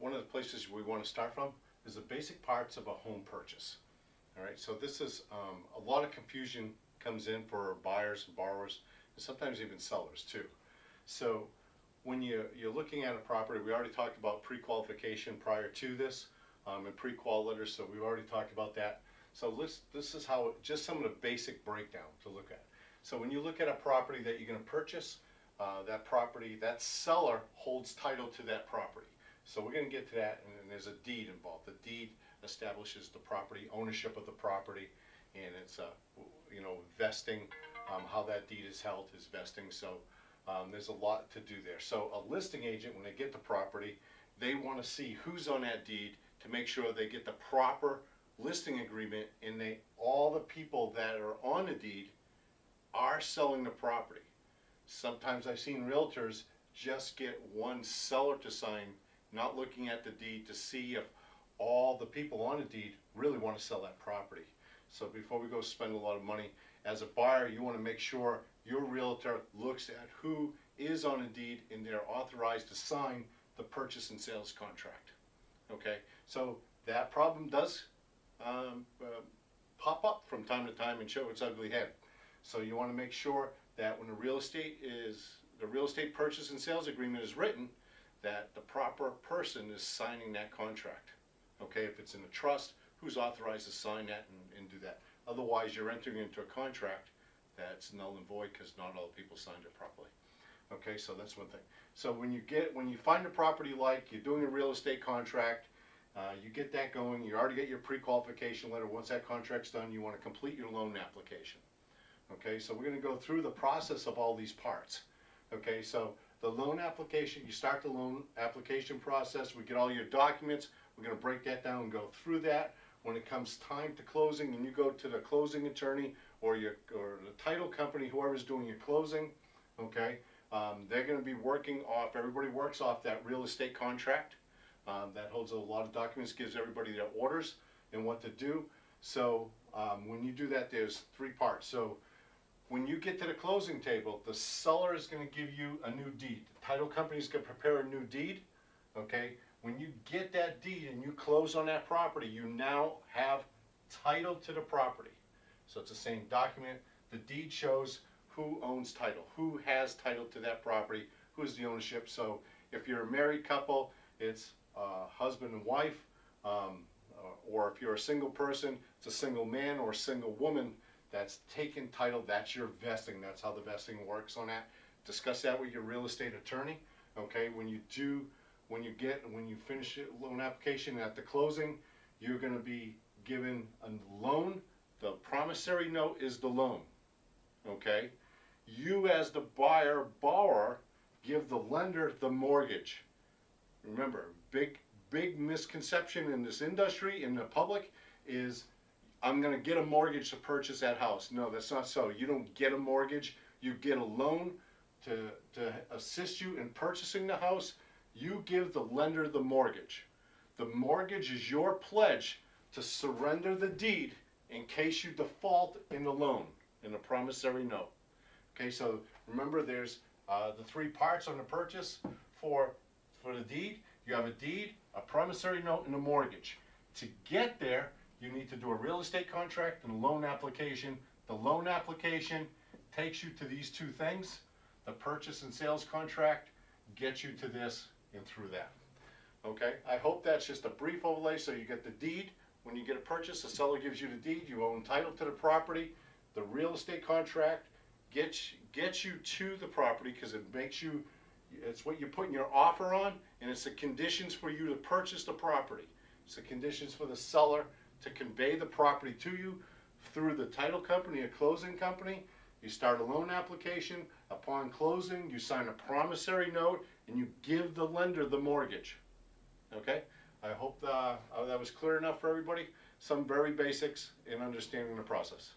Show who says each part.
Speaker 1: one of the places we want to start from is the basic parts of a home purchase. All right, so this is a lot of confusion comes in for buyers and borrowers, and sometimes even sellers too. So when you're looking at a property, we already talked about pre-qualification prior to this, and pre-qual letters, so we've already talked about that. So this is how, just some of the basic breakdown to look at. So when you look at a property that you're going to purchase, that property, that seller holds title to that property. So we're going to get to that, and there's a deed involved. The deed establishes the property, ownership of the property, and it's vesting. How that deed is held is vesting. So there's a lot to do there. So a listing agent, when they get the property, they want to see who's on that deed to make sure they get the proper listing agreement, and all the people that are on the deed are selling the property. Sometimes I've seen realtors just get one seller to sign, not looking at the deed to see if all the people on the deed really want to sell that property. So before we go spend a lot of money, as a buyer, you want to make sure your realtor looks at who is on a deed and they're authorized to sign the purchase and sales contract. Okay, so that problem does pop up from time to time and show its ugly head. So you want to make sure that when the real estate purchase and sales agreement is written, that the proper person is signing that contract. Okay, if it's in a trust, who's authorized to sign that and do that. Otherwise, you're entering into a contract that's null and void because not all the people signed it properly. Okay, so that's one thing. So when you find a property, like you're doing a real estate contract, you get that going, you already get your pre-qualification letter. Once that contract's done, you want to complete your loan application. Okay, so we're going to go through the process of all these parts. Okay, so the loan application, you start the loan application process, we get all your documents, we're going to break that down and go through that. When it comes time to closing and you go to the closing attorney or the title company, whoever's doing your closing, okay, they're going to be working off, everybody works off that real estate contract. That holds a lot of documents, gives everybody their orders and what to do. So when you do that, there's three parts. So when you get to the closing table, the seller is going to give you a new deed. The title company is going to prepare a new deed. Okay, when you get that deed and you close on that property, you now have title to the property. So it's the same document. The deed shows who owns title, who has title to that property, who's the ownership. So if you're a married couple, it's husband and wife, or if you're a single person, it's a single man or a single woman that's taken title. That's your vesting. That's how the vesting works on that. Discuss that with your real estate attorney. Okay, when you finish your loan application at the closing, you're going to be given a loan. The promissory note is the loan. Okay, you as the borrower give the lender the mortgage. Remember, big misconception in this industry, in the public, is I'm going to get a mortgage to purchase that house. No, that's not so. You don't get a mortgage. You get a loan to assist you in purchasing the house. You give the lender the mortgage. The mortgage is your pledge to surrender the deed in case you default in the loan, in the promissory note. Okay, so remember, there's the three parts on the purchase for the deed. You have a deed, a promissory note, and a mortgage. To get there, you need to do a real estate contract and a loan application. The loan application takes you to these two things. The purchase and sales contract gets you to this and through that. Okay, I hope that's just a brief overlay. So you get the deed. When you get a purchase, the seller gives you the deed. You own title to the property. The real estate contract gets you to the property because it's what you put your offer on, and it's the conditions for you to purchase the property. It's the conditions for the seller to convey the property to you through the title company, a closing company. You start a loan application. Upon closing, you sign a promissory note, and you give the lender the mortgage. Okay? I hope that was clear enough for everybody. Some very basics in understanding the process.